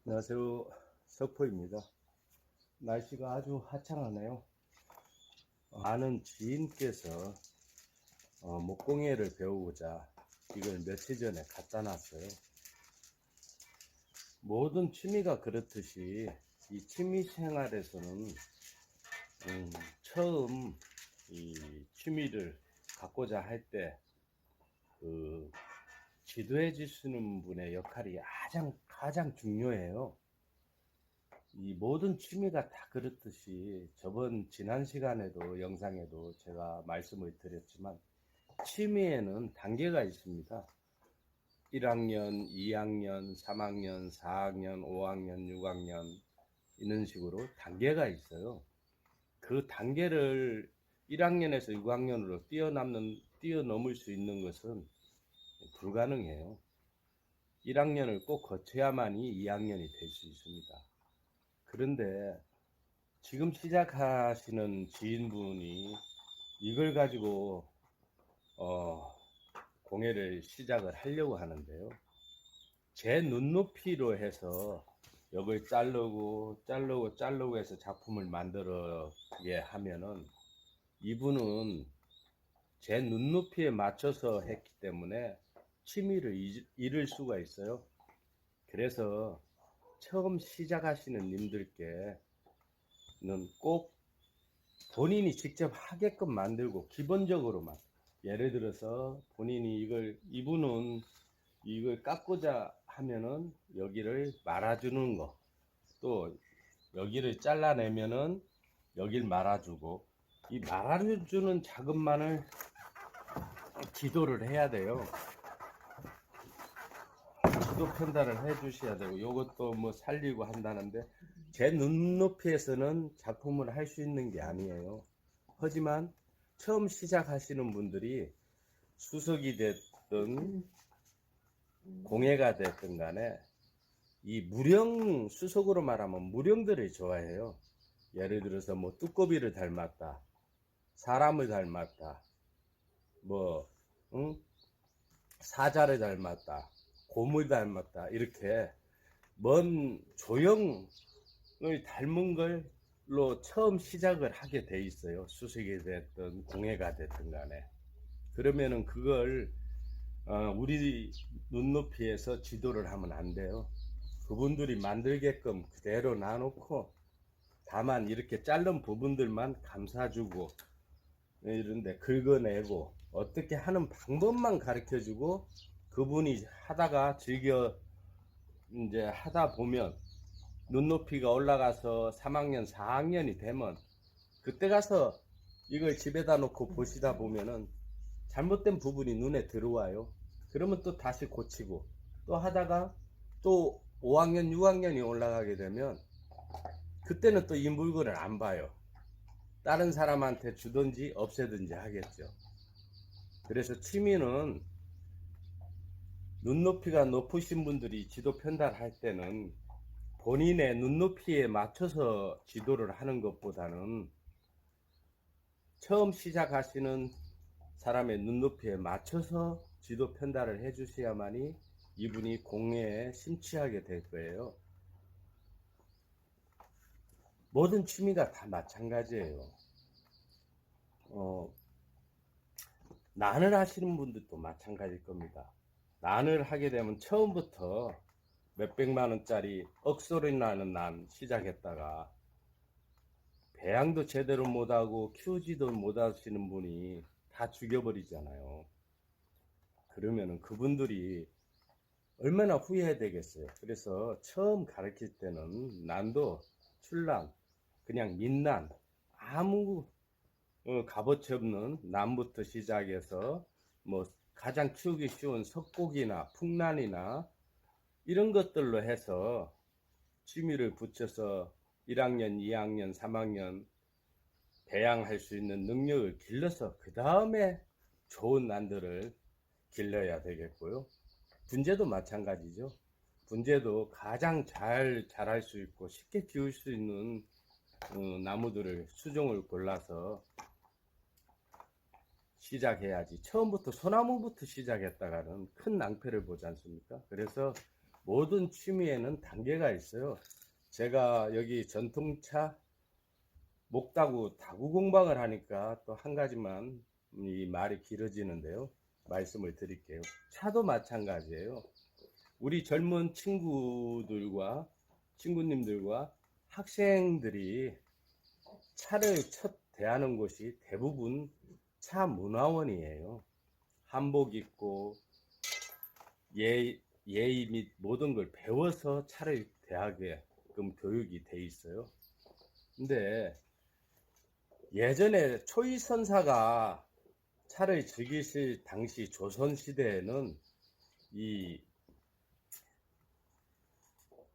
안녕하세요. 석포입니다. 날씨가 아주 화창하네요. 아는 지인께서 목공예를 배우고자 이걸 며칠 전에 갖다 놨어요. 모든 취미가 그렇듯이 이 취미 생활에서는 처음 이 취미를 갖고자 할 때 그 지도해 주시는 분의 역할이 가장 중요해요. 이 모든 취미가 다 그렇듯이 지난 시간에도 영상에도 제가 말씀을 드렸지만 취미에는 단계가 있습니다. 1학년, 2학년, 3학년, 4학년, 5학년, 6학년 이런 식으로 단계가 있어요. 그 단계를 1학년에서 6학년으로 뛰어넘을 수 있는 것은 불가능해요. 1학년을 꼭 거쳐야만이 2학년이 될 수 있습니다. 그런데 지금 시작하시는 지인분이 이걸 가지고 공예를 시작을 하려고 하는데요. 제 눈높이로 해서 여기를 자르고 해서 작품을 만들게 하면은 이분은 제 눈높이에 맞춰서 했기 때문에 취미를 잃을 수가 있어요. 그래서 처음 시작하시는 님들께는 꼭 본인이 직접 하게끔 만들고 기본적으로만, 예를 들어서 본인이 이분은 이걸 깎고자 하면은 여기를 말아주는 거, 또 여기를 잘라내면은 여길 말아주고, 이 말아주는 작업만을 지도를 해야 돼요. 지도 편달을 해 주셔야 되고, 요것도 뭐 살리고 한다는데 제 눈높이에서는 작품을 할 수 있는 게 아니에요. 하지만 처음 시작하시는 분들이 수석이 됐든 공예가 됐든 간에 이 무령, 수석으로 말하면 무령들을 좋아해요. 예를 들어서 뭐 뚜꺼비를 닮았다, 사람을 닮았다, 뭐 사자를 닮았다, 곰을 닮았다, 이렇게 먼 조형을 닮은 걸로 처음 시작을 하게 돼 있어요. 수석이 됐든 공예가 됐든 간에. 그러면은 그걸 우리 눈높이에서 지도를 하면 안 돼요. 그분들이 만들게끔 그대로 놔놓고 다만 이렇게 자른 부분들만 감싸주고 이런데 긁어내고 어떻게 하는 방법만 가르쳐주고, 그분이 하다가 이제 하다 보면 눈높이가 올라가서 3학년 4학년이 되면 그때 가서 이걸 집에다 놓고 보시다 보면은 잘못된 부분이 눈에 들어와요. 그러면 또 다시 고치고 또 하다가 또 5학년 6학년이 올라가게 되면 그때는 또 이 물건을 안 봐요. 다른 사람한테 주든지 없애든지 하겠죠. 그래서 취미는 눈높이가 높으신 분들이 지도 편달할 때는 본인의 눈높이에 맞춰서 지도를 하는 것보다는 처음 시작하시는 사람의 눈높이에 맞춰서 지도 편달을 해 주셔야만이 이분이 공예에 심취하게 될 거예요. 모든 취미가 다 마찬가지예요. 난을 하시는 분들도 마찬가지일 겁니다. 난을 하게 되면 처음부터 몇백만 원짜리 억소리 나는 난 시작했다가 배양도 제대로 못하고 키우지도 못하시는 분이 다 죽여버리잖아요. 그러면은 그분들이 얼마나 후회해야 되겠어요. 그래서 처음 가르칠 때는 난도, 출난, 그냥 민난, 아무 값어치 없는 난부터 시작해서 뭐 가장 키우기 쉬운 석고기나 풍란이나 이런 것들로 해서 취미를 붙여서 1학년, 2학년, 3학년 배양할 수 있는 능력을 길러서 그 다음에 좋은 난들을 길러야 되겠고요. 분재도 마찬가지죠. 분재도 가장 잘 자랄 수 있고 쉽게 키울 수 있는 나무들을 수종을 골라서 시작해야지, 처음부터 소나무부터 시작했다가는 큰 낭패를 보지 않습니까? 그래서 모든 취미에는 단계가 있어요. 제가 여기 전통차 목다구 다구 공방을 하니까 또 한 가지만 이 말이 길어지는데요. 말씀을 드릴게요. 차도 마찬가지예요. 우리 젊은 친구님들과 학생들이 차를 첫 대하는 곳이 대부분 차 문화원이에요. 한복 입고 예의 및 모든 걸 배워서 차를 대하게끔 교육이 돼 있어요. 근데 예전에 초이선사가 차를 즐기실 당시 조선시대에는 이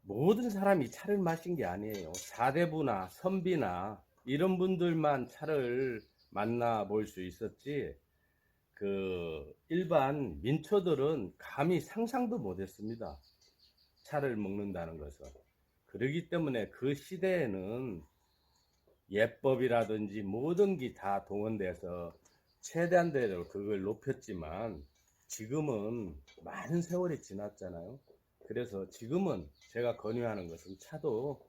모든 사람이 차를 마신 게 아니에요. 사대부나 선비나 이런 분들만 차를 만나볼 수 있었지, 그 일반 민초들은 감히 상상도 못했습니다. 차를 먹는다는 것은. 그러기 때문에 그 시대에는 예법이라든지 모든 게 다 동원돼서 최대한 대로 그걸 높였지만, 지금은 많은 세월이 지났잖아요. 그래서 지금은 제가 권유하는 것은 차도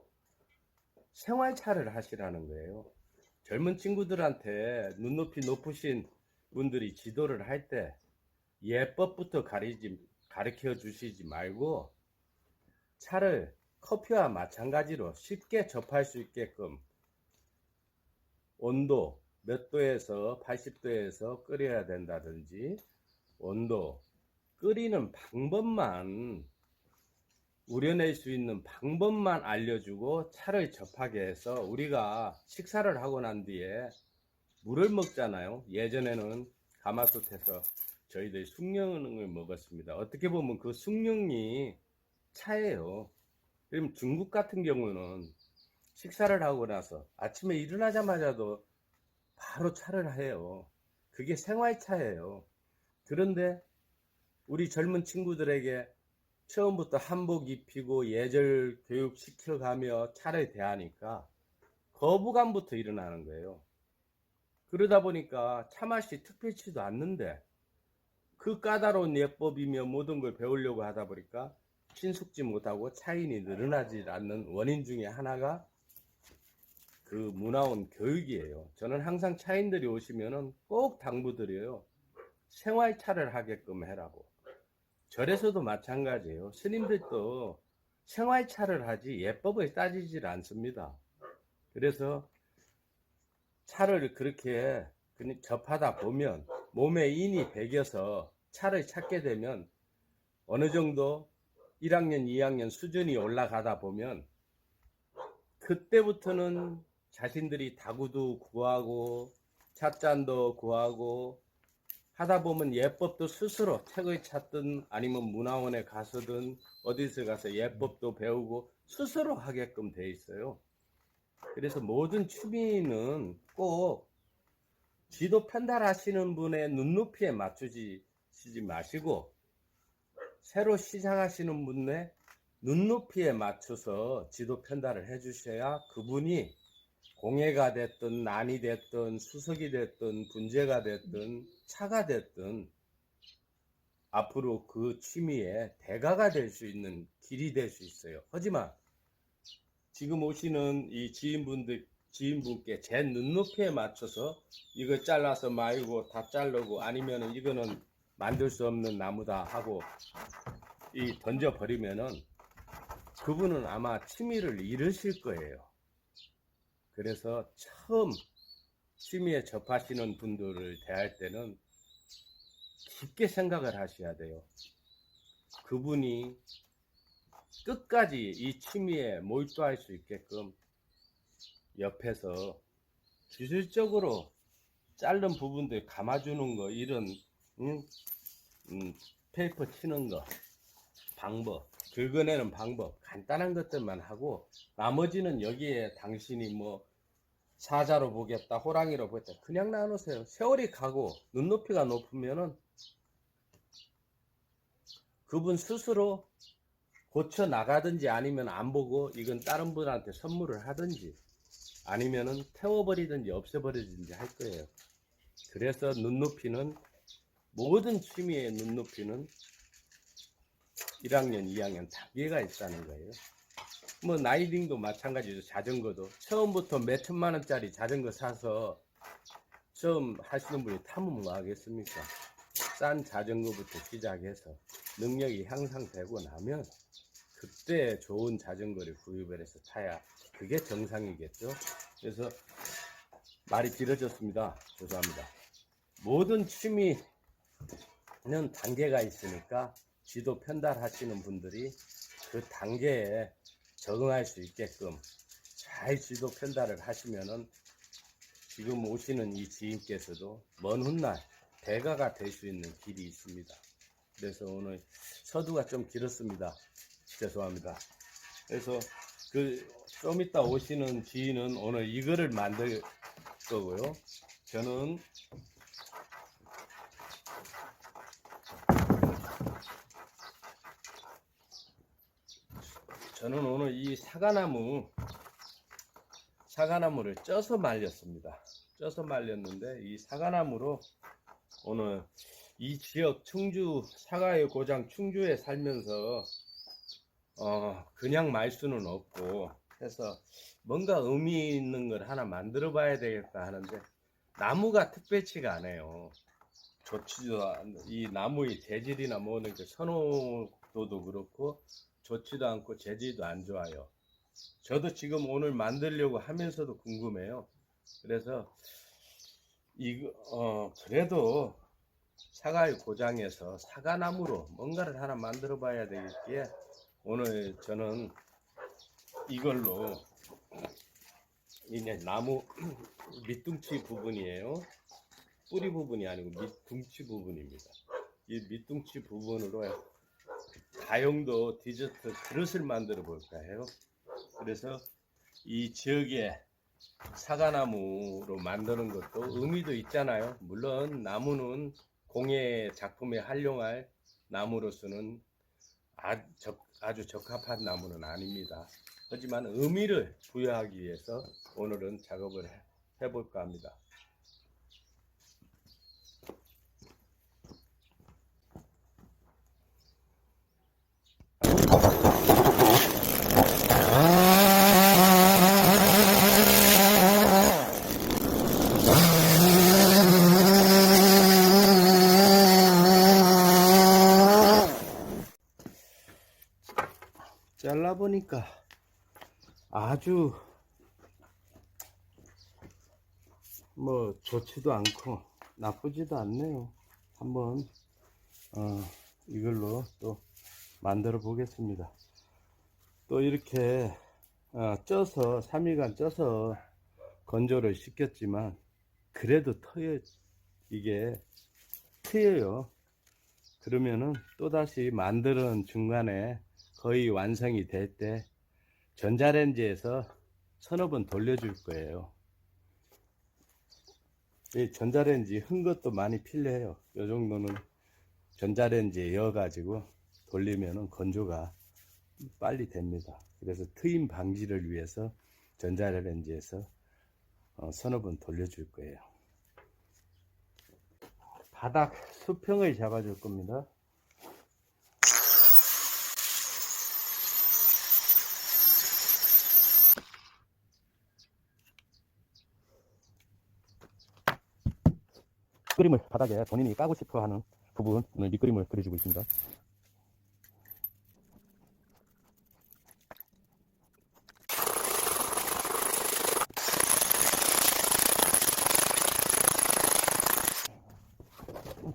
생활차를 하시라는 거예요. 젊은 친구들한테 눈높이 높으신 분들이 지도를 할 때 예법부터 가르쳐 주시지 말고, 차를 커피와 마찬가지로 쉽게 접할 수 있게끔 온도 몇 도에서 80도에서 끓여야 된다든지, 온도 끓이는 방법만, 우려낼 수 있는 방법만 알려주고 차를 접하게 해서, 우리가 식사를 하고 난 뒤에 물을 먹잖아요. 예전에는 가마솥에서 저희들 숭늉을 먹었습니다. 어떻게 보면 그 숭늉이 차예요. 그럼 중국 같은 경우는 식사를 하고 나서 아침에 일어나자마자도 바로 차를 해요. 그게 생활차예요. 그런데 우리 젊은 친구들에게 처음부터 한복 입히고 예절 교육 시켜가며 차를 대하니까 거부감부터 일어나는 거예요. 그러다 보니까 차 맛이 특별치도 않는데, 그 까다로운 예법이며 모든 걸 배우려고 하다 보니까 친숙지 못하고 차인이 늘어나지 않는 원인 중에 하나가 그 문화원 교육이에요. 저는 항상 차인들이 오시면은 꼭 당부드려요. 생활차를 하게끔 해라고. 절에서도 마찬가지예요. 스님들도 생활차를 하지 예법을 따지질 않습니다. 그래서 차를 그렇게 접하다 보면 몸에 인이 배겨서 차를 찾게 되면 어느 정도 1학년, 2학년 수준이 올라가다 보면, 그때부터는 자신들이 다구도 구하고 찻잔도 구하고 하다 보면 예법도 스스로 책을 찾든 아니면 문화원에 가서든 어디서 가서 예법도 배우고 스스로 하게끔 돼 있어요. 그래서 모든 취미는 꼭 지도 편달하시는 분의 눈높이에 맞추시지 마시고, 새로 시작하시는 분의 눈높이에 맞춰서 지도 편달을 해주셔야 그분이 공예가 됐든 난이 됐든 수석이 됐든 분재가 됐든 차가 됐든 앞으로 그 취미의 대가가 될 수 있는 길이 될 수 있어요. 하지만 지금 오시는 이 지인분께 제 눈높이에 맞춰서 이거 잘라서 말고 다 자르고, 아니면은 이거는 만들 수 없는 나무다 하고 이 던져버리면은 그분은 아마 취미를 잃으실 거예요. 그래서 처음 취미에 접하시는 분들을 대할 때는 깊게 생각을 하셔야 돼요. 그분이 끝까지 이 취미에 몰두할 수 있게끔 옆에서 기술적으로 자른 부분들 감아주는 거, 이런 페이퍼 치는 거 방법, 긁어내는 방법, 간단한 것들만 하고, 나머지는 여기에 당신이 뭐 사자로 보겠다, 호랑이로 보겠다, 그냥 나누세요. 세월이 가고 눈높이가 높으면은 그분 스스로 고쳐 나가든지, 아니면 안 보고 이건 다른 분한테 선물을 하든지, 아니면은 태워버리든지 없애버리든지 할 거예요. 그래서 눈높이는, 모든 취미의 눈높이는 1학년, 2학년 단계가 있다는 거예요. 뭐 라이딩도 마찬가지죠. 자전거도 처음부터 몇 천만 원짜리 자전거 사서 처음 하시는 분이 타면 뭐 하겠습니까? 싼 자전거부터 시작해서 능력이 향상되고 나면 그때 좋은 자전거를 구입을 해서 타야 그게 정상이겠죠. 그래서 말이 길어졌습니다. 죄송합니다. 모든 취미는 단계가 있으니까 지도 편달하시는 분들이 그 단계에 적응할 수 있게끔 잘 지도 편달을 하시면은 지금 오시는 이 지인께서도 먼 훗날 대가가 될 수 있는 길이 있습니다. 그래서 오늘 서두가 좀 길었습니다. 죄송합니다. 그래서 좀 이따 오시는 지인은 오늘 이거를 만들 거고요. 저는 오늘 이 사과나무를 쪄서 말렸습니다. 쪄서 말렸는데 이 사과나무로 오늘 이 지역 충주 사과의 고장 충주에 살면서 그냥 말 수는 없고 해서 뭔가 의미 있는 걸 하나 만들어 봐야 되겠다 하는데 나무가 특별치가 않아요. 좋지도 이 나무의 재질이나 뭐는 그 선호도도 그렇고 좋지도 않고 재질도 안 좋아요. 저도 지금 오늘 만들려고 하면서도 궁금해요. 그래서 그래도 사과의 고장에서 사과나무로 뭔가를 하나 만들어 봐야 되겠기에 오늘 저는 이걸로 이제 나무 밑둥치 부분이에요. 뿌리 부분이 아니고 밑둥치 부분입니다. 이 밑둥치 부분으로 다용도 디저트 그릇을 만들어 볼까 해요. 그래서 이 지역에 사과나무로 만드는 것도 의미도 있잖아요. 물론 나무는 공예 작품에 활용할 나무로서는 아주 적합한 나무는 아닙니다. 하지만 의미를 부여하기 위해서 오늘은 작업을 해볼까 합니다. 잘라보니까 아주 뭐 좋지도 않고 나쁘지도 않네요. 한번 이걸로 또 만들어 보겠습니다. 또 이렇게 쪄서 3일간 쪄서 건조를 시켰지만 그래도 이게 트여요. 그러면은 또다시 만드는 중간에 거의 완성이 될 때 전자레인지에서 서너 번 돌려줄 거예요. 이 전자레인지 흔 것도 많이 필요해요. 이 정도는 전자레인지에 이어 가지고 돌리면은 건조가 빨리 됩니다. 그래서 트임 방지를 위해서 전자레인지에서 서너 번 돌려줄 거예요. 바닥 수평을 잡아줄 겁니다. 밑그림을 바닥에 본인이 까고 싶어 하는 부분, 오늘 밑그림을 그려주고 있습니다.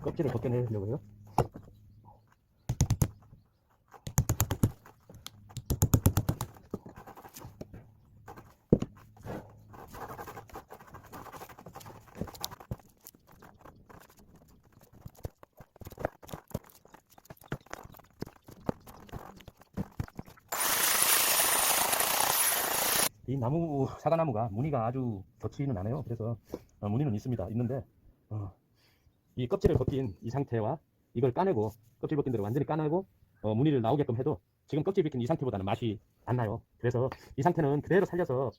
껍질을 벗겨내려고 해요. 이 사과나무가 무늬가 아주 좋지는 않아요. 그래서 무늬는 있는데 이 껍질을 벗긴 이 상태와 이걸 까내고 껍질 벗긴 대로 완전히 까내고 무늬를 나오게끔 해도 지금 껍질 벗긴 이 상태보다는 맛이 안 나요. 그래서 이 상태는 그대로 살려서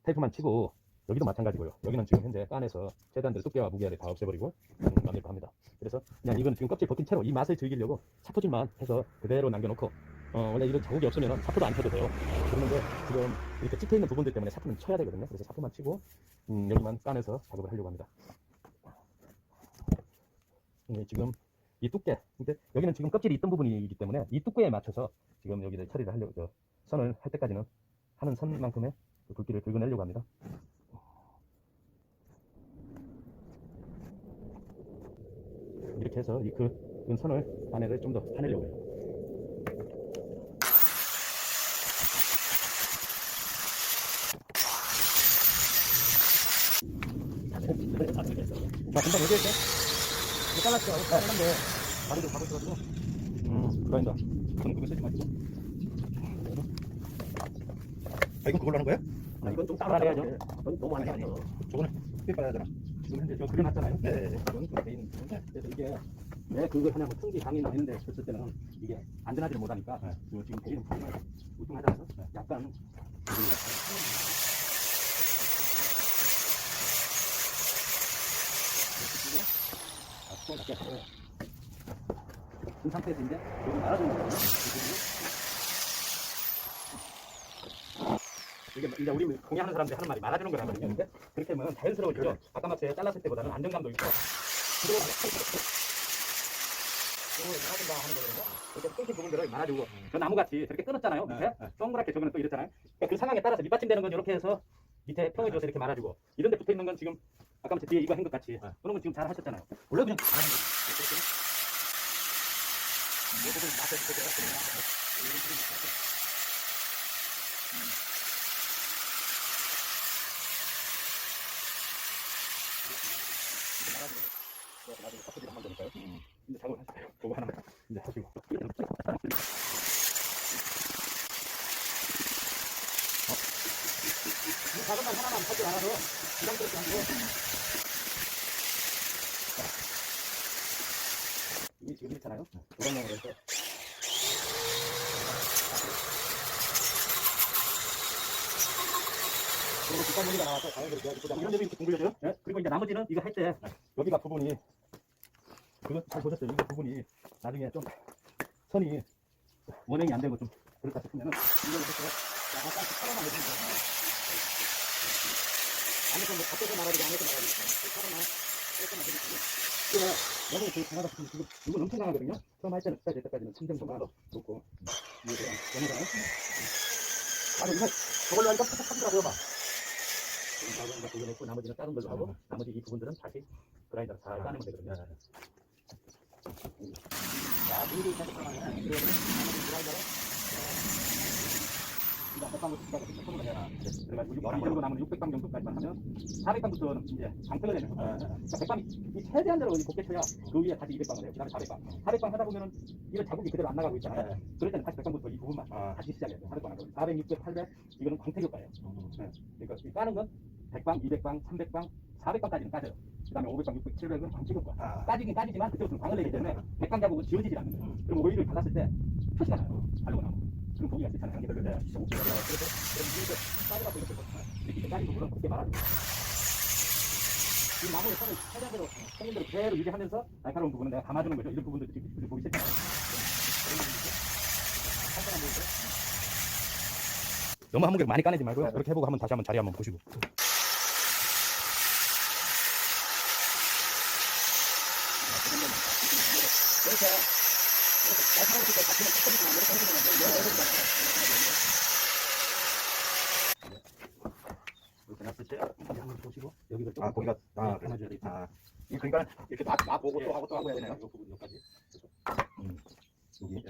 테이프만 치고 여기도 마찬가지고요. 여기는 지금 현재 깐에서 최대한 두께와 무게를 다 없애버리고 만들고 합니다. 그래서 그냥 이건 지금 껍질 벗긴 채로 이 맛을 즐기려고 차토질만 해서 그대로 남겨놓고 원래 이런 자국이 없으면 차토도 안 쳐도 돼요. 그런데 지금 이렇게 찍혀 있는 부분들 때문에 차토는 쳐야 되거든요. 그래서 차토만 치고 여기만 깐에서 작업을 하려고 합니다. 지금 이 두께, 근데 여기는 지금 껍질이 있던 부분이기 때문에 이 두께에 맞춰서 지금 여기를 처리를 하려고 선을 할 때까지는 하는 선만큼의 그 굵기를 긁어내려고 합니다. 이렇게 해서 이 그 선을 안에를 좀 더 파내려고 해요. 자, 금방 얘기했죠? 이거 잘랐죠? 잘랐는데 다리도 잡아줘가지고 그거인다. 저는 그거 쓰지 마시고. 아, 이건 그걸로 하는 거예요? 아, 이건 좀 따로 해야죠. 그건 너무 많이 아니에요. 저거는 삐빠야 하잖아. 지금 현재 저 그려놨잖아요. 네. 이건 돼 있는 건데, 그래서 이게 왜 그걸 하냐고 통지 강의 있는데 했을 때는 이게 안전하지를 못하니까 지금 대리는 부분을 우뚱하지 않아서 약간 수건 갖게 했어요. 이 상태에서 이제 여기 말아주는 거거든요. 이게 이제 우리 공예하는 사람들이 하는 말이 말아주는 거라거든요. 근데 그렇게 하면 자연스러워지죠. 아까 막새 잘랐을 때보다는 안정감도 있고 그리고 말아준다 하는 거거든요. 이렇게 끊긴 부분들을 말아주고 저 나무같이 저렇게 끊었잖아요. 밑에 동그랗게 저거는 또 이렇잖아요. 그러니까 그 상황에 따라서 밑받침되는 건 이렇게 해서 밑에 평을 줘서 이렇게 말아주고 이런 데 붙어 있는 건 지금 아까 뒤에 이거 한 것 같이 그런 건 지금 잘 하셨잖아요. 원래 그냥 말하는 거예요. 나중에 커플이 한번 되니까요. 이제 작업을 하실게요. 그거 하나 이제 하시고. 작은 건 하나만 하지 않아도 부담스럽지 않고. 이게 지금 있잖아요. 도장형으로 해서. 그리고 뒷단무늬가 나와서 자연스럽게 이런 데도 이렇게 둥글려져요. 네? 그리고 이제 나머지는 이거 할 때 여기가 부분이 그거 잘 보셨어요. 이거 부분이 나중에 좀 선이 원행이 안 되고 좀 그렇다 싶으면은 이걸 해서 약간 사람만 해주면 돼요. 안에서 뭐 밖에서 말아주고 안에서 말아주고 사람만 이렇게만 해주면 여기 저희 강하다 싶으면 지금 이거 엄청 강하거든요. 처음 할 때는 될 때까지는 침정도가 높고 이거랑 연어랑 아니 이거 저걸로 하니까 팍팍 하더라고요 막. 작은 거 돌려냈고 나머지는 다른 걸로 하고 나머지 이 부분들은 다시 그라인더로 잘 까내면 되거든요. 자, 미리 생각하면 나머지 그라인더로 이거 100방부터 시작해서 처음으로 해라. 그래가지고 6방 정도 남은 600방 정도까지만 하면 400방부터는 이제 장터가 되는 거예요. 100방이 이 최대한대로 곱게 쳐야 그 위에 다시 200방을 해요. 그 다음에 400방. 400방 하다 보면은 이런 자국이 그대로 안 나가고 있잖아요. 그럴 때는 다시 100방부터 이 부분만 다시 시작해야 돼요. 400방 하고 400, 600, 800 이거는 광택 효과예요. 그러니까 이 까는 건 100방, 200방, 300방, 400방까지는 까져요. 그 다음에 500방, 600, 700은 광택 효과. 까지긴 까지지만 그때부터 광을 내기 때문에 100방 자국은 지워지지 않는 거예요. 그럼 오일을 받았을 때 표시가 나요. 알고 나면. 그럼 고기가 있잖아요. 관계별로. 그래서 이렇게 까지갖고 이렇게 까지고 물은 곱게 말아주고 이 나무의 선을 최대한대로 성인대로 그대로 유지하면서 날카로운 부분은 내가 감아주는 거죠. 이런 부분들도 지금 보기 싫잖아요. 너무 한 번에 많이 까내지 말고요. 그렇게 해보고 한번 다시 한번 자리 한번 보시고. 이렇게 날카로운 부분 같이 이렇게 놨을 때 한번 보시고 여기를 좀 거기가 감아줘야 되겠다. 이 그러니까 이렇게 나 보고 또 하고 또 하고 해야 되나요? 이 부분 여기까지. 여기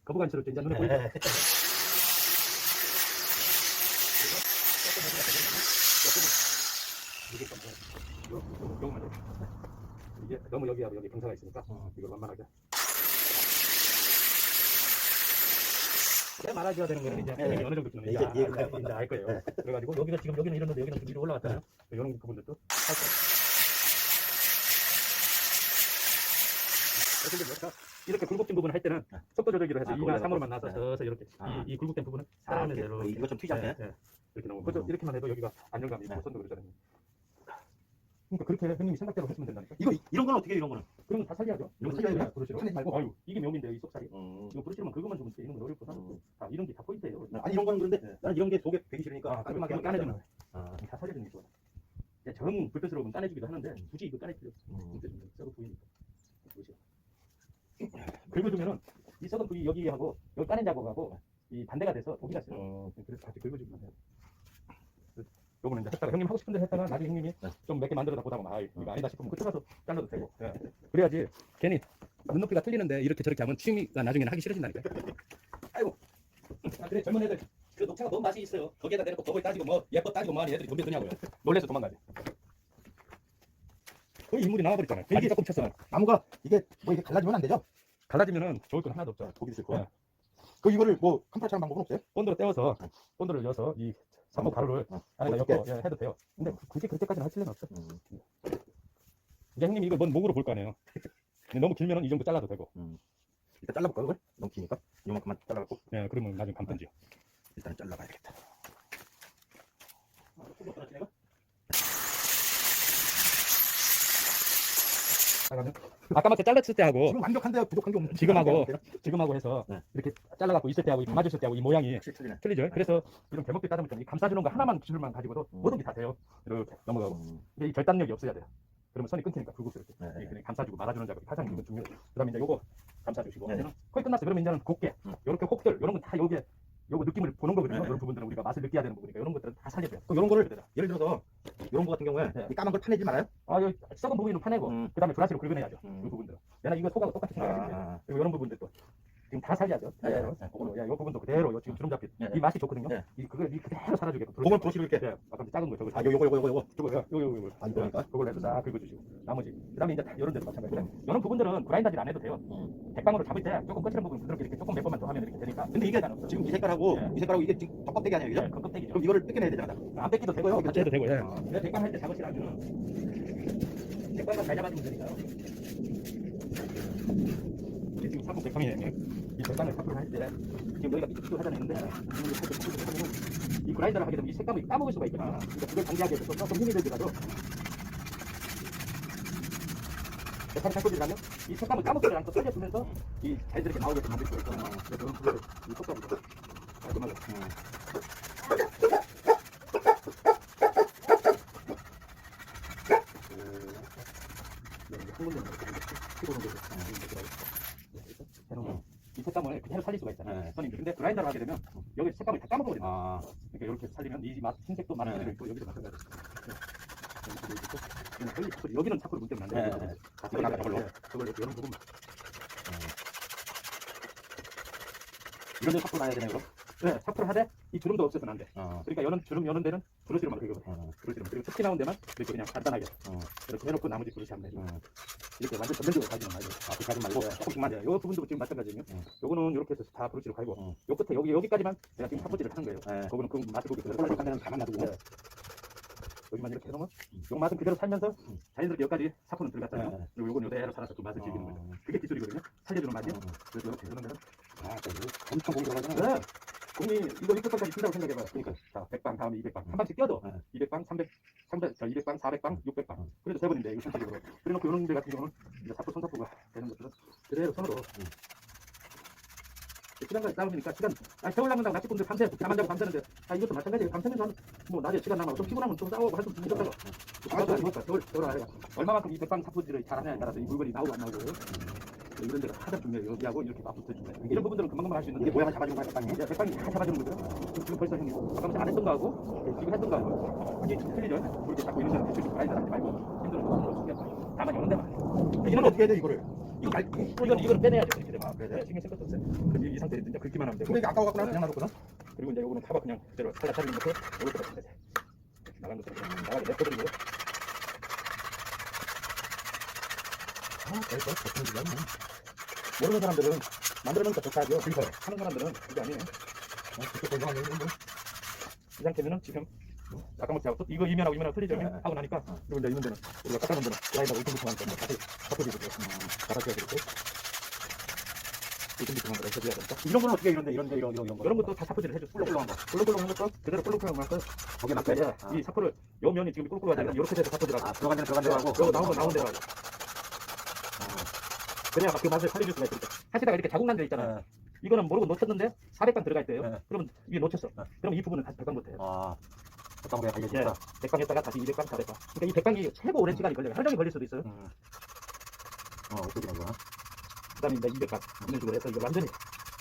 거부간치로 이제 눈에 보이죠? 이게 너무 여기하고 여기 경사가 있으니까 이걸 만만하게. 왜 말아줘야 되는 거는 이제 선생님이 어느 정도 주는 이제 알 거예요. 그래가지고 여기가 지금 여기는 이런데 여기는 좀 위로 올라왔잖아요. 이런 부분들도 할 거예요. 이렇게 굴곡진 부분을 할 때는 속도 조절기로 해서 2나 3으로만 나서 네. 서서 이렇게 이 굴곡된 부분은 따라하면 대로 이거 좀 튀지 않게. 이렇게 나오고 그래서 이렇게만 해도 여기가 안정감이 있고 네. 손도 그러잖아요. 그러니까 그렇게 형님이 생각대로 하시면 된다니까. 이런 건 어떻게 해, 이런 거는? 그런 건 다 살려야죠. 이런 거 살려야 살려야 브러쉬로. 살리지 말고. 아유 이게 묘미인데요, 이 속살이. 이거 브러쉬로만 그것만 좀 이런 건 어렵구나. 다 이런 게 다 포인트예요. 아니 이런 거는 그런데 나는 이런 게 속에 배기 싫으니까 깔끔하게 깔끔하게 까내주는 까내주는. 거예요. 다 살려주는 게 좋아요. 정 불편스러우면 까내주기도 하는데 굳이 이거 까낼 필요 없어요. 썩은 부위니까. 보시죠. 긁어주면은 이 썩은 부위 여기하고 여기 까낸 자국하고 이 반대가 돼서 독이 났어요. 그래서 같이 긁어주기만 해요. 요거는 이제 했다가 형님 하고 싶은 대로 했다가 나중에 형님이 좀 몇 개 만들어다 보다가 아 이거 아니다 싶으면 그쪽 가서 잘라도 되고. 그래야지 괜히 눈높이가 틀리는데 이렇게 저렇게 하면 취미가 나중에는 하기 싫어진다니까. 아이고. 아, 그래 젊은 애들 그 녹차가 너무 맛이 있어요. 거기에다 대놓고 버거리 따지고 뭐 예뻐 따지고 뭐하니 애들이 덤벼 드냐고요. 놀래서 도망가지. 거의 인물이 나와버렸잖아요. 이게 조금 쳤으면 나무가 이게 뭐 이게 갈라지면 안 되죠? 갈라지면은 좋을 건 하나도 없죠. 독이 있을 거야. 그 이거를 뭐 캄파처럼 방법은 없어요? 본드로 떼어서 본드를 넣어서 이 삼목 가루를 안에다 어떻게? 엮어 해도 돼요. 근데 굳이 그렇게까지는 할 필요는 없어. 이제 형님 이거 뭔 목으로 볼 거 아니에요. 근데 너무 길면은 이 정도 잘라도 되고. 일단 잘라볼까 그걸? 너무 기니까 이만큼만 잘라갖고 예, 그러면 나중에 감던지요. 일단 잘라봐야 되겠다. 아까 맞게 잘랐을 때 하고 지금 완벽한데 부족한 게 없는. 지금하고 해서 네. 이렇게 잘라갖고 있을 때하고 감아줬을 때하고 이 모양이 확실히 틀리네. 틀리죠. 그래서 이런 개목비 따다 보니까 이 감싸주는 거 하나만 기술만 가지고도 모든 게 다 돼요. 이렇게 넘어가고. 근데 이 결단력이 없어야 돼요. 그러면 선이 끊기니까 굵고스럽게. 그냥 감싸주고 말아주는 작업이 가장 이건 중요해요. 그다음에 이제 요거 감싸주시고. 네. 거의 끝났어. 그러면 이제는 곱게 요렇게 혹들 이런 건 다 요게 요거 느낌을 보는 거거든요. 네. 이런 부분들은 우리가 맛을 느껴야 되는 부분이니까 이런 것들은 다 살려줘요. 그럼 이런 거를 예를 들어서 이런 거 같은 경우에 이 까만 걸 파내지 말아요? 아, 여기 썩은 부분은 파내고 그다음에 브라시로 긁어내야죠. 이 부분들은. 내가 이거 속하고 똑같이 생각하시면 돼요. 그리고 이런 부분들도 지금 다 살려야죠. 그대로. 이 부분도 그대로 요 지금 주름 잡힌 이 맛이 좋거든요. 그걸 이 그대로 살아주게. 그걸 브러쉬로 이렇게. 아까 작은 거 저거. 아 요거. 요거. 아 이거니까. 그걸 해서 싹 긁어주시고 나머지 그다음에 이제 이런 데도 마찬가지예요. 이런 부분들은 그라인더질 안 해도 돼요. 백방으로 잡을 때 조금 거칠은 부분 부드럽게 이렇게 조금 몇 번만 더 하면 이렇게 되니까. 근데 이게 지금 이 색깔하고 이 색깔하고 이게 지금 덮밥대기 아니에요, 그죠? 껍데기죠. 그럼 이거를 뺏겨내야 되잖아. 안 뺏기도 되고요. 같이 해도 되고요. 내가 백방 할 때 작업실하면 백방만 잘 잡아주면 되니까요. 이게 지금 사고 백방이에요. 이 백방을 사고를 할 때 지금 여기가 삐죽삐죽 하잖아요. 근데 이 그라인더를 하게 되면 이 색감을 까먹을 수가 있거든요. 그러니까 그걸 방지하기 위해서 조금 힘이 들더라도 백방 살코기를 하면 이 색감을 까먹지를 않고 살려주면서 이 자연스럽게 나오게끔 만들 수가 있거든요. 그래서 그런 부분을 이 속감으로 깔끔하게 이 색감을 그대로 살릴 수가 있잖아요. 선임들. 근데 그라인더를 하게 되면 여기 색감을 다 까먹어버려요. 그러니까 이렇게 살리면 이 맛, 흰색도 맛이 있고 여기도 마찬가지로. 여기는 차프로 문대면 안 돼요. 이거 나가 저걸로. 그걸 이런 부분. 이런 데 섞고 놔야 되네, 그럼? 네, 차프를 하되 이 주름도 없애서는 안 돼. 그러니까 여는 주름 여는 데는 브러쉬로만 긁어요. 브러쉬로. 그리고 특히 나온 데만 이렇게 그냥 간단하게 이렇게 해놓고 나머지 브러쉬 하면 되죠. 이렇게 완전 전면적으로 가지는 말고. 그 가지 말고 조금씩만. 이 부분도 지금 마찬가지거든요. 요거는 이렇게 해서 다 브러쉬로 갈고 요 끝에 여기까지만 내가 지금 차포질을 하는 거예요. 그거는 그 맛을 보기 콜라를 하면 가만 놔두고. 여기만 이렇게 해놓으면 요 맛은 그대로 살면서 자연스럽게 여기까지 사포는 들어갔잖아요. 그리고 요건 요대로 살아서 그 맛을 즐기는 거죠. 그게 기술이거든요. 살려주는 맛이요. 그래서 이렇게 해놓으면 엄청 고기 들어가잖아요. 네. 공이 이거 600방까지 뛴다고 생각해봐요. 그러니까 자 100방 다음에 200방 한 방씩 뛰어도 200방, 200방, 400방, 600방 그래도 대본인데 이거 전체적으로 그래놓고 이런 데 같은 경우는 이제 사포 손사포가 되는 것들은 그대로 손으로 시간까지 싸우니까 시간 겨울 남는다고 낚시꾼들 밤새 잠 안 자고 밤새는데 이것도 마찬가지예요. 밤새면 뭐 낮에 시간 남아도 좀 피곤하면 좀 싸우고 할 수 있다가 겨울 아래가 얼마만큼 이 백방 사포질을 잘하냐에 따라서 이 물건이 나오고 안 나오고 이런 데가 가장 중요해요. 여기하고 이렇게 맞붙어주면 이런 부분들은 금방 할 수 있는데 모양을 잡아주는 거야, 백방이. 백방이 다 잡아주는 거죠. 지금 벌써 형님 아까 안 했던 거하고 지금 했던 거하고 이게 좀 틀리죠. 그렇게 자꾸 이런 데는 대충 라인을 하지 말고 힘들어서 다만 이런 데만 이건 어떻게 해야 돼, 이거를? 이거는 빼내야죠. 이렇게 되면 그래 신경 쓸 것도 없어요. 그럼 이 상태에 이제 긁기만 하면 되고 근데 이게 아까워 갖고 그냥 놔뒀거든? 그리고 이제 요거는 타박 그냥 그대로 살짝 넣고 요것도 넣으면 되지. 나간 것처럼 나가게 냅둬버리고 모르는 사람들은 만들어놓으니까 좋다죠. 하는 사람들은 그게 아니에요. 이 상태면은 지금 아까 먹자고 이거 이면하고 틀리죠? 하고 나니까 그리고 이제 이런 데는 우리가 깎아놓은 데는 라이다고 이렇게 하니까 다시 바꿔주고 갈아줘야 되고 삐뚤삐뚤한 거 해줘야 된다. 이런 건 어떻게 이런 거. 이런 것도 다 사포질을 해줘. 꿀렁꿀렁한 거. 꿀렁꿀렁한 것도 그대로 꿀렁꿀렁한 걸 거기에 맞게 맞게. 이 사포를 요 면이 지금 꿀꿀하잖아. 이렇게 돼서 사포질하고. 아, 들어간 데로 하고. 요거 나온 거 나온 대로 하고. 그래야 그 맛을 살려줄 수가 있으니까. 하시다가 이렇게 자국 난 데 있잖아. 이거는 모르고 놓쳤는데 400방 들어가 있대요. 네. 그러면 위에 놓쳤어. 그럼 이 부분은 다시 100방 못해요. 아, 어떤 거에 예, 달려있다. 100방 했다가 다시 200방, 400방. 그러니까 이 100방이 최고 오랜 시간이 걸려요. 하루 종일 걸릴 수도 있어요. 어떻게 된 거야? 그 다음에 이제 200방 이런 식으로 해서 이거 완전히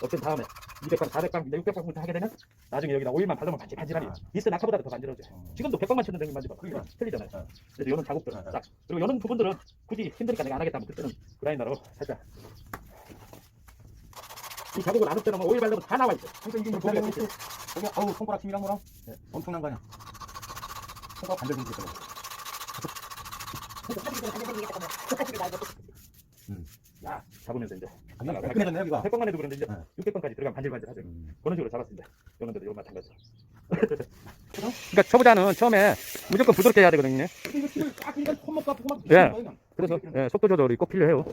없앤 다음에 200방, 400방, 이제 600방부터 하게 되면 나중에 여기다 오일만 바르면 반질반질하니 비스 낙하보다도 더 반질하죠. 지금도 100방만 쳤는데 여기 만져봐. 그러니까. 틀리잖아요. 네. 그래서 이런 자국들은 딱. 그리고 이런 부분들은 굳이 힘드니까 내가 안 하겠다 하면 그때는 그라인더로 살짝 이 자국을 안 없애놓으면 오일 바르면 다 나와 있어. 그러니까 이게 거기, 보기가 거기, 아우, 손가락 힘이란 거랑 엄청난 거 아니야. 손가락 반절 정도 있어. 야, 잡으면서 이제 아니, 매끈해졌네, 여기가. 100방만 해도 그런데 이제 네. 600방까지 들어가면 반질반질하죠. 그런 식으로 잡았을 때 이런 데도 이런 마찬가지. 그러니까 초보자는 처음에 무조건 부드럽게 해야 되거든요. 이거 지금 딱 그러니까 손목과 손목. 예. 그래서 속도 조절이 꼭 필요해요.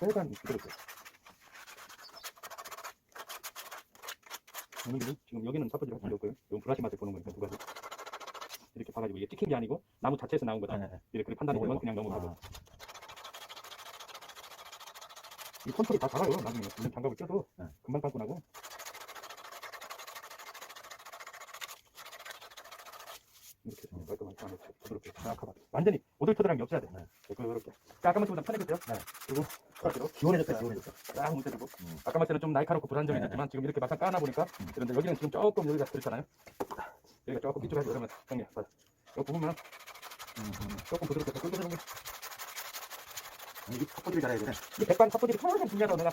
약간 부드럽게. 지금 여기는 사포질을 할 필요 없고요. 이건 브라시 맛을 보는 거니까 두 가지. 이렇게 봐가지고 이게 찍힌 게 아니고 나무 자체에서 나온 거다. 이렇게 판단이 되면 그냥 넘어가고. 이 컨트롤이 다 작아요. 나중에 물론 장갑을 껴도 금방 감고 나고. 이렇게 해서 깔끔하게 안 넣고 부드럽게 쫙 하고 완전히 오돌토돌한 게 없어야 돼. 그렇게. 아까 맛보다 편해졌죠? 그리고 브라시로 기원해졌다, 기원해졌다. 쫙 뭉쳐지고. 아까 맛에는 좀 날카롭고 불안한 점이 있었지만 지금 이렇게 막상 까나 보니까 그런데 여기는 지금 조금 여기가 그렇잖아요. 여기가 조금 삐뚤하고 그러면 형님 봐. 이 부분만 조금 부드럽게 더 끓여주는 거. 이게 컵들이 잘해야 돼. 이 백방 삽포질이 가장 중요하다고 내가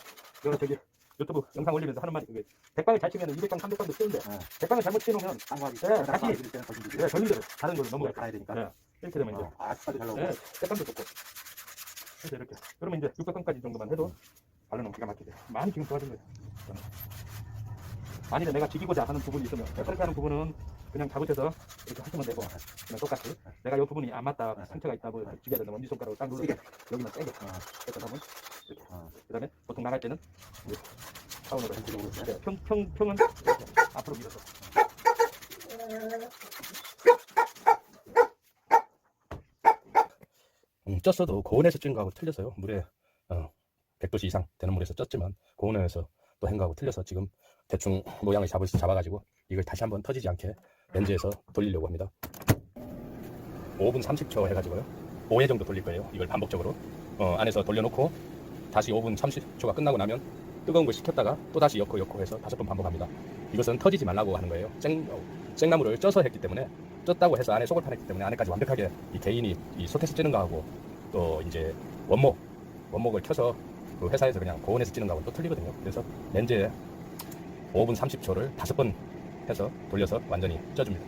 저기 유튜브 영상 올리면서 하는 말이 그게 백방을 잘 치면 200방, 300방도 치는데 백방을 잘못 치놓으면 쌍화기. 다시 걸림대로 다른 걸로 넘어가야 가야 되니까. 돼. 이렇게 되면 이제 아, 스파도 잘 나오고. 백방도 좋고 그래서 이렇게 그러면 이제 600방까지 정도만 해도 발라놓으면 기가 막히게 많이 지금 좋아진 거예요. 만일에 내가 지키고자 하는 부분이 있으면 그렇게 하는 부분은 그냥 잡으셔서 이렇게 하시면 되고 그냥 똑같이 내가 이 부분이 안 맞다 상처가 있다고 지켜야 된다면 엄지손가락으로 딱 누르고 여기만 세게 이렇게 하면 이렇게 그 다음에 보통 나갈 때는 사운드로 이렇게 평은 이렇게 앞으로 밀어서 쪘어도 고온에서 찐 거하고 틀려서요. 물에 100도씨 이상 되는 물에서 쪘지만 고온에서 또 한 거하고 틀려서 지금 대충 모양을 잡아가지고 이걸 다시 한번 터지지 않게 렌즈에서 돌리려고 합니다. 5분 30초 해가지고요. 5회 정도 돌릴 거예요. 이걸 반복적으로 안에서 돌려놓고 다시 5분 30초가 끝나고 나면 뜨거운 걸 식혔다가 또 다시 엮고 해서 5번 반복합니다. 이것은 터지지 말라고 하는 거예요. 생나무를 쪄서 했기 때문에 쪘다고 해서 안에 속을 파냈기 때문에 안에까지 완벽하게 이 개인이 이 솥에서 찌는 거하고 또 이제 원목을 켜서 그 회사에서 그냥 고온에서 찌는 거하고 또 틀리거든요. 그래서 렌즈에 5분 30초를 5번 해서 돌려서 완전히 쪄줍니다.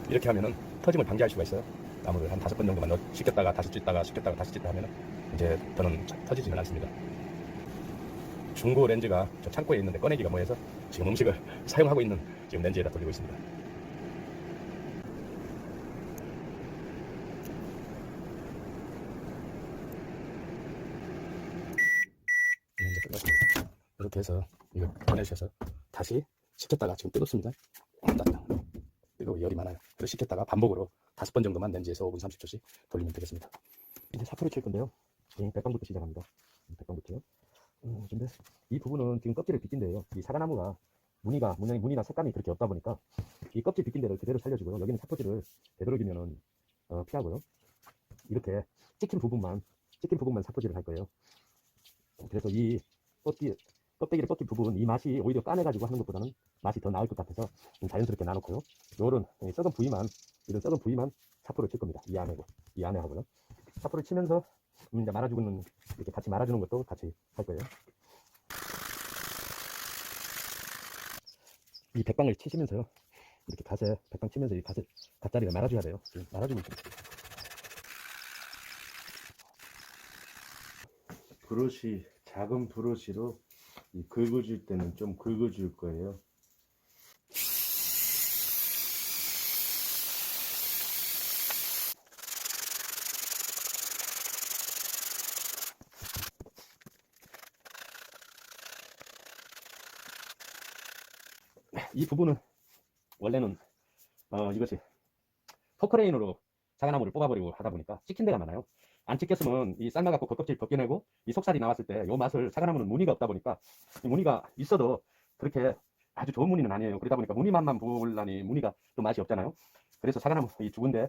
이렇게 하면은 터짐을 방지할 수가 있어요. 나무를 한 5번 정도만 식혔다가 다시 찢다가 식혔다가 다시 찢다 하면은 이제 더는 터지지는 않습니다. 중고 렌즈가 저 창고에 있는데 꺼내기가 뭐해서 지금 음식을 사용하고 있는 지금 렌즈에다 돌리고 있습니다. 이제 끝났습니다. 이렇게 해서 이걸 꺼내셔서 다시 식혔다가 지금 뜨겁습니다. 뜨거워 열이 많아요. 그래서 식혔다가 반복으로 5번 정도만 렌즈에서 5분 30초씩 돌리면 되겠습니다. 이제 사포를 칠 건데요. 100방부터 시작합니다. 100방부터요. 근데 이 부분은 지금 껍질을 벗긴 데요. 이 사과나무가 무늬나 색감이 그렇게 없다 보니까 이 껍질 벗긴 데를 그대로 살려주고요. 여기는 사포질을 되도록이면은 피하고요. 이렇게 찍힌 부분만 사포질을 할 거예요. 그래서 이 껍데기를 벗긴 부분, 이 맛이 오히려 까내가지고 하는 것보다는 맛이 더 나을 것 같아서 자연스럽게 나놓고요. 이런 썩은 부위만 사포를 칠 겁니다. 이 안에 하고요. 사포를 치면서 이제 말아주는 이렇게 같이 말아주는 것도 같이 할 거예요. 이 백방을 치시면서요. 이렇게 백방 치면서 이 갓자리를 말아줘야 돼요. 말아주면 됩니다. 브러쉬, 작은 브러쉬로 긁어줄 때는 좀 긁어줄 거예요. 이 부분은 원래는 이것이 포크레인으로 사과나무를 뽑아버리고 하다 보니까 찍힌 데가 많아요. 안 찍혔으면 이 삶아갖고 겉껍질 벗겨내고 이 속살이 나왔을 때 요 맛을, 사과나무는 무늬가 없다 보니까 이 무늬가 있어도 그렇게 아주 좋은 무늬는 아니에요. 그러다 보니까 무늬 맛만 보려니 무늬가 또 맛이 없잖아요. 그래서 사과나무 이 죽은데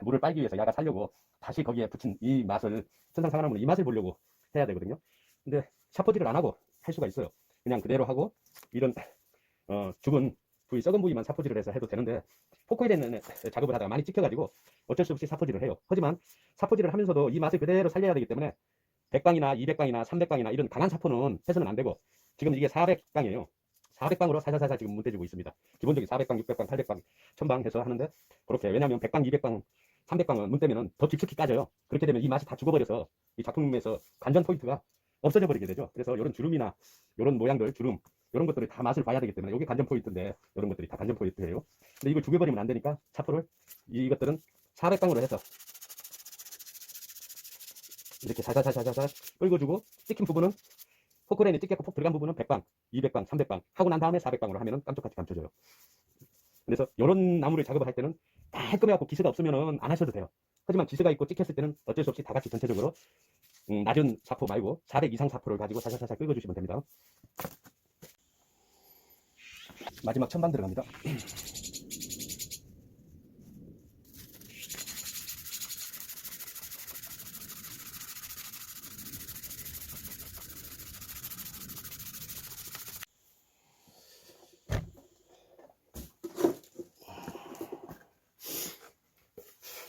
물을 빨기 위해서 야가 살려고 다시 거기에 붙인 이 맛을, 천상 사과나무는 이 맛을 보려고 해야 되거든요. 근데 샤퍼질을 안 하고 할 수가 있어요. 그냥 그대로 하고 이런 죽은 부위, 썩은 부위만 사포질을 해서 해도 되는데 포크레인에 작업을 하다가 많이 찍혀가지고 어쩔 수 없이 사포질을 해요. 하지만 사포질을 하면서도 이 맛을 그대로 살려야 되기 때문에 100방이나 200방이나 300방이나 이런 강한 사포는 해서는 안 되고, 지금 이게 400방이에요. 400방으로 살살살살 지금 문대주고 있습니다. 기본적인 400방, 600방, 800방, 1000방 해서 하는데 그렇게, 왜냐하면 100방, 200방, 300방은 문 떼면은 더 깊숙이 까져요. 그렇게 되면 이 맛이 다 죽어버려서 이 작품에서 관전 포인트가 없어져 버리게 되죠. 그래서 이런 주름이나 이런 모양들, 주름, 이런 것들이 다 맛을 봐야 되기 때문에 이게 관전 포인트인데, 이런 것들이 다 관전 포인트예요. 근데 이걸 죽여버리면 안 되니까 사포를, 이것들은 400방으로 해서 이렇게 살살살살살 끌고주고, 찍힌 부분은 포크레인에 찍혔고 폭 들어간 부분은 100방, 200방, 300방 하고 난 다음에 400방으로 하면은 깜짝같이 감춰져요. 그래서 이런 나무를 작업을 할 때는 깔끔해갖고 기스가 없으면은 안 하셔도 돼요. 하지만 기스가 있고 찍혔을 때는 어쩔 수 없이 다 같이 전체적으로 낮은 사포 말고 400 이상 사포를 가지고 살살살살 끌어주시면 됩니다. 마지막 천방 들어갑니다.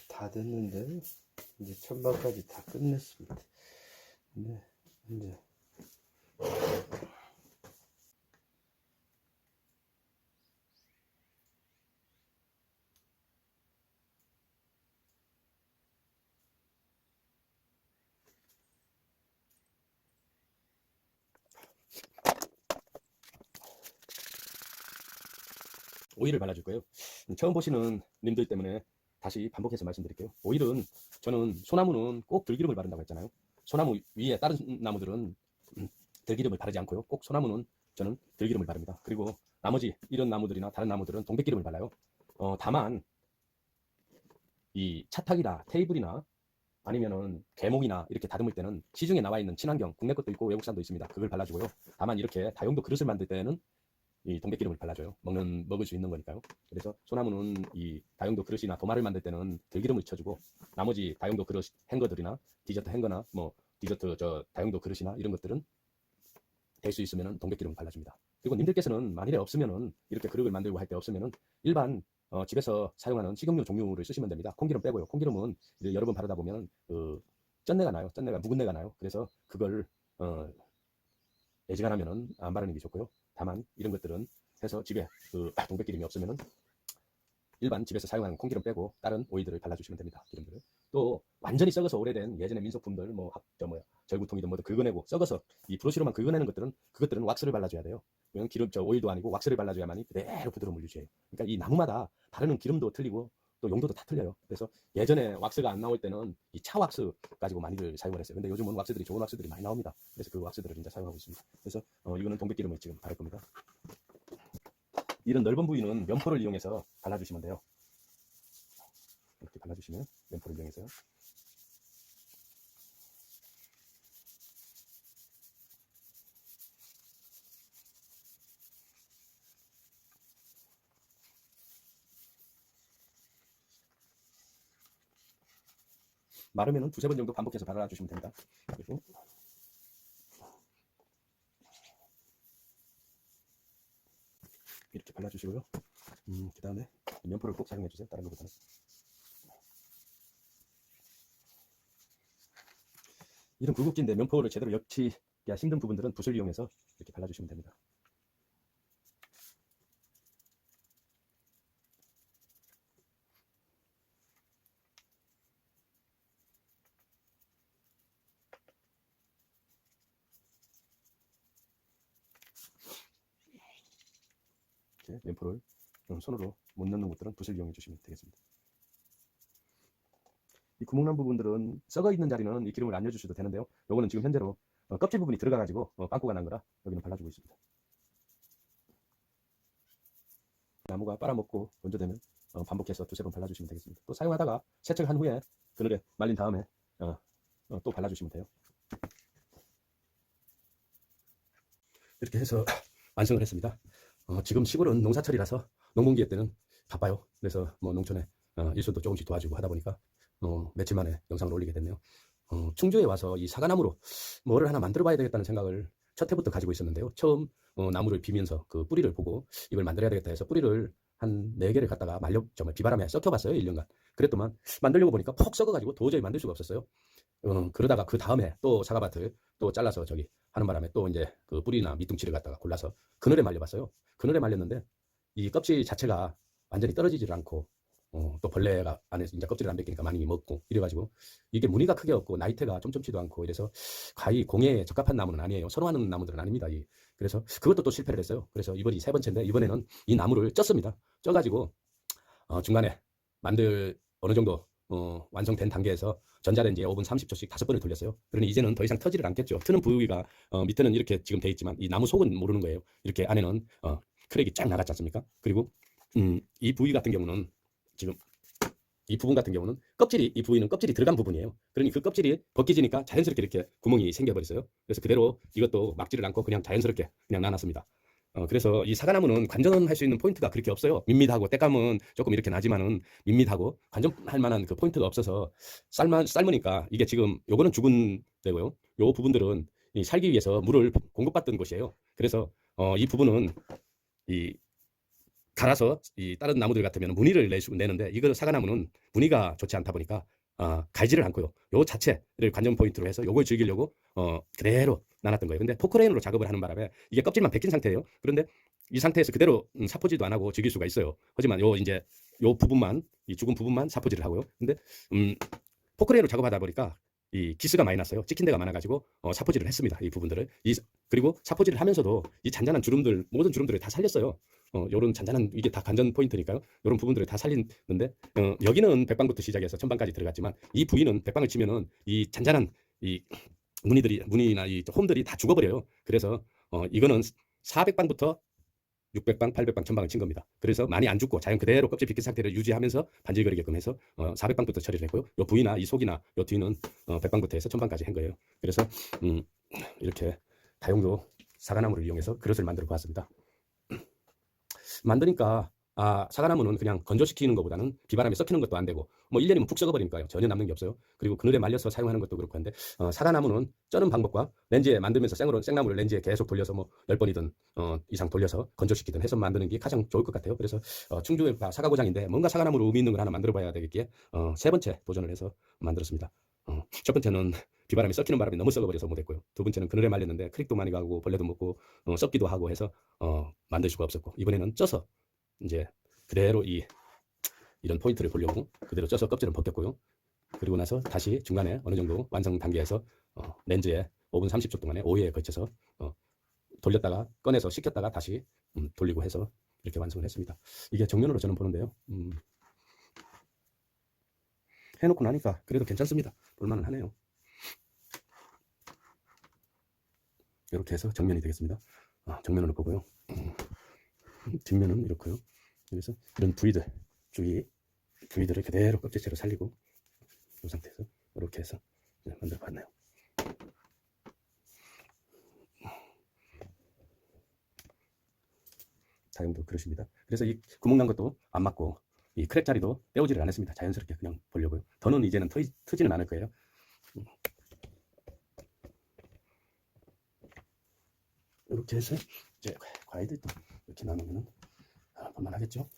다 됐는데 이제 천방까지 다 끝냈습니다. 네, 이제 오일을 발라줄 거예요. 처음 보시는 님들 때문에 다시 반복해서 말씀드릴게요. 오일은, 저는 소나무는 꼭 들기름을 바른다고 했잖아요. 소나무 위에 다른 나무들은 들기름을 바르지 않고요. 꼭 소나무는 저는 들기름을 바릅니다. 그리고 나머지 이런 나무들이나 다른 나무들은 동백기름을 발라요. 다만 이 차탁이나 테이블이나 아니면은 계목이나 이렇게 다듬을 때는 시중에 나와 있는 친환경, 국내 것도 있고 외국산도 있습니다. 그걸 발라주고요. 다만 이렇게 다용도 그릇을 만들 때는 이 동백기름을 발라줘요. 먹을 수 있는 거니까요. 그래서 소나무는 이 다용도 그릇이나 도마를 만들 때는 들기름을 쳐주고, 나머지 다용도 그릇 행거들이나 디저트 행거나 뭐 디저트 다용도 그릇이나 이런 것들은 될 수 있으면은 동백기름을 발라줍니다. 그리고 님들께서는 만일에 없으면은, 이렇게 그릇을 만들고 할 때 없으면은 일반 집에서 사용하는 식용유 종류를 쓰시면 됩니다. 콩기름 빼고요. 콩기름은 여러 번 바르다 보면 쩐내가 나요. 쩐내가, 묵은내가 나요. 그래서 그걸 애지간하면은 안 바르는 게 좋고요. 다만 이런 것들은 해서 집에 동백기름이 없으면은 일반 집에서 사용하는 콩기름 빼고 다른 오일들을 발라주시면 됩니다. 기름들을. 또 완전히 썩어서 오래된 예전의 민속품들, 절구통이든 뭐든 긁어내고 썩어서 이 브러쉬로만 긁어내는 그것들은 왁스를 발라줘야 돼요. 이건 오일도 아니고 왁스를 발라줘야만이 그대로 부드러움을 유지해요. 그러니까 이 나무마다 바르는 기름도 틀리고 또 용도도 다 틀려요. 그래서 예전에 왁스가 안 나올 때는 이 차 왁스 가지고 많이들 사용을 했어요. 근데 요즘은 왁스들이, 좋은 왁스들이 많이 나옵니다. 그래서 그 왁스들을 이제 사용하고 있습니다. 그래서 이거는 동백기름을 지금 바를 겁니다. 이런 넓은 부위는 면포를 이용해서 발라주시면 돼요. 이렇게 발라주시면 면포를 이용해서요. 마르면은 두세 번 정도 반복해서 발라주시면 됩니다. 그리고 이렇게 발라주시고요. 그 다음에 면포를 꼭 사용해주세요. 다른 것보다는. 이런 굴곡진데 면포를 제대로 엮기가 힘든 부분들은 붓을 이용해서 이렇게 발라주시면 됩니다. 이렇게 면포를 손으로 못 넣는 것들은 붓을 이용해 주시면 되겠습니다. 이 구멍난 부분들은, 썩어 있는 자리는 이 기름을 안 넣어주셔도 되는데요. 요거는 지금 현재로 껍질 부분이 들어가가지고 빵꾸가 난 거라 여기는 발라주고 있습니다. 나무가 빨아먹고 건조되면 반복해서 두세 번 발라주시면 되겠습니다. 또 사용하다가 세척한 후에 그늘에 말린 다음에 또 발라주시면 돼요. 이렇게 해서 완성을 했습니다. 지금 시골은 농사철이라서 농번기에 때는 바빠요. 그래서 뭐 농촌에 일손도 조금씩 도와주고 하다 보니까 며칠 만에 영상을 올리게 됐네요. 충주에 와서 이 사과나무로 뭐를 하나 만들어 봐야 되겠다는 생각을 첫 해부터 가지고 있었는데요. 처음 나무를 비면서 그 뿌리를 보고 이걸 만들어야 되겠다 해서 뿌리를 한 4개를 갖다가 정말 비바람에 썩혀봤어요. 1년간. 그랬더만 만들려고 보니까 퍽 썩어가지고 도저히 만들 수가 없었어요. 그러다가 그 다음에 또 사과밭을 또 잘라서 저기 하는 바람에 또 이제 그 뿌리나 밑둥치를 갖다가 골라서 그늘에 말려봤어요. 그늘에 말렸는데 이 껍질 자체가 완전히 떨어지질 않고 또 벌레가 안에서 이제 껍질을 안 벗기니까 많이 먹고 이래가지고 이게 무늬가 크게 없고 나이테가 쫌쫌치도 않고 이래서 거의 공예에 적합한 나무는 아니에요. 선호하는 나무들은 아닙니다. 그래서 그것도 또 실패를 했어요. 그래서 이번이 3번째인데 이번에는 이 나무를 쪘습니다. 쪄가지고 중간에 어느 정도 완성된 단계에서 전자레인지에 5분 30초씩 5번을 돌렸어요. 그러니 이제는 더 이상 터지를 않겠죠. 트는 부위가 밑에는 이렇게 지금 돼 있지만 이 나무 속은 모르는 거예요. 이렇게 안에는 크랙이 쫙 나갔지 않습니까? 그리고 이 부위 같은 경우는 지금 이 부분 같은 경우는 이 부위는 껍질이 들어간 부분이에요. 그러니 그 껍질이 벗겨지니까 자연스럽게 이렇게 구멍이 생겨버렸어요. 그래서 그대로 이것도 막지를 않고 그냥 자연스럽게 그냥 놔놨습니다. 그래서 이 사과나무는 관전할 수 있는 포인트가 그렇게 없어요. 밋밋하고 때감은 조금 이렇게 나지만은 밋밋하고 관전할 만한 그 포인트가 없어서 삶으니까 이게 지금 요거는 죽은 데고요. 요 부분들은 살기 위해서 물을 공급받던 곳이에요. 그래서 이 부분은 갈아서 다른 나무들 같으면 무늬를 내는데 이거 사과나무는 무늬가 좋지 않다 보니까 갈지를 않고요. 요 자체를 관전 포인트로 해서 요걸 즐기려고 그대로 나눴던 거예요. 근데 포크레인으로 작업을 하는 바람에 이게 껍질만 벗긴 상태예요. 그런데 이 상태에서 그대로 사포질도 안 하고 즐길 수가 있어요. 하지만 요 부분만 이 죽은 부분만 사포질을 하고요. 근데 포크레인으로 작업하다 보니까 이 기스가 많이 났어요. 찍힌 데가 많아가지고 사포질을 했습니다. 이 부분들을 그리고 사포질을 하면서도 이 잔잔한 주름들 모든 주름들을 다 살렸어요. 요런 잔잔한 이게 다 관전 포인트니까요. 요런 부분들을 다 살리는데 여기는 백방부터 시작해서 천방까지 들어갔지만 이 부위는 백방을 치면은 이 잔잔한 이 무늬나 이 홈들이 다 죽어버려요. 그래서 이거는 400방부터 600방, 800방, 1000방을 친 겁니다. 그래서 많이 안 죽고 자연 그대로 껍질 벗긴 상태를 유지하면서 반질거리게끔 해서 400방부터 처리를 했고요. 요 부위나 이 속이나 요 뒤는 100방부터 해서 1000방까지 한 거예요. 그래서 이렇게 다용도 사과나무를 이용해서 그릇을 만들어 보았습니다. 만드니까 사과나무는 그냥 건조시키는 것보다는 비바람에 썩히는 것도 안 되고 뭐 1년이면 푹 썩어버리니까요. 전혀 남는 게 없어요. 그리고 그늘에 말려서 사용하는 것도 그렇고 한데 사과나무는 쩌는 방법과 렌즈에 만들면서 생나무를 렌즈에 계속 돌려서 뭐 10번이든 이상 돌려서 건조시키든 해서 만드는 게 가장 좋을 것 같아요. 그래서 충주가 사과고장인데 뭔가 사과나무로 의미 있는 걸 하나 만들어 봐야 되겠기에 3번째 도전을 해서 만들었습니다. 첫 번째는 비바람이 썩히는 바람에 너무 썩어버려서 못했고요. 두 번째는 그늘에 말렸는데 크릭도 많이 가고 벌레도 먹고 썩기도 하고 해서 만들 수가 없었고 이번에는 쪄서 이제 그대로 이런 포인트를 보려고 그대로 쪄서 껍질은 벗겼고요. 그리고 나서 다시 중간에 어느 정도 완성 단계에서 렌즈에 5분 30초 동안에 5회에 걸쳐서 돌렸다가 꺼내서 식혔다가 다시 돌리고 해서 이렇게 완성을 했습니다. 이게 정면으로 저는 보는데요. 해놓고 나니까 그래도 괜찮습니다. 볼만은 하네요. 이렇게 해서 정면이 되겠습니다. 정면으로 보고요. 뒷면은 이렇고요. 그래서 이런 부위들을 그대로 껍질째로 살리고 이 상태에서 이렇게 해서 만들어 봤네요. 다용도 그릇입니다. 그래서 이 구멍 난 것도 안 맞고 이 크랙 자리도 떼우지를 안 했습니다. 자연스럽게 그냥 보려고요. 더는 이제는 트지는 않을 거예요. 이렇게 해서 이제 과일들 또 이렇게 나누면 볼만하겠죠.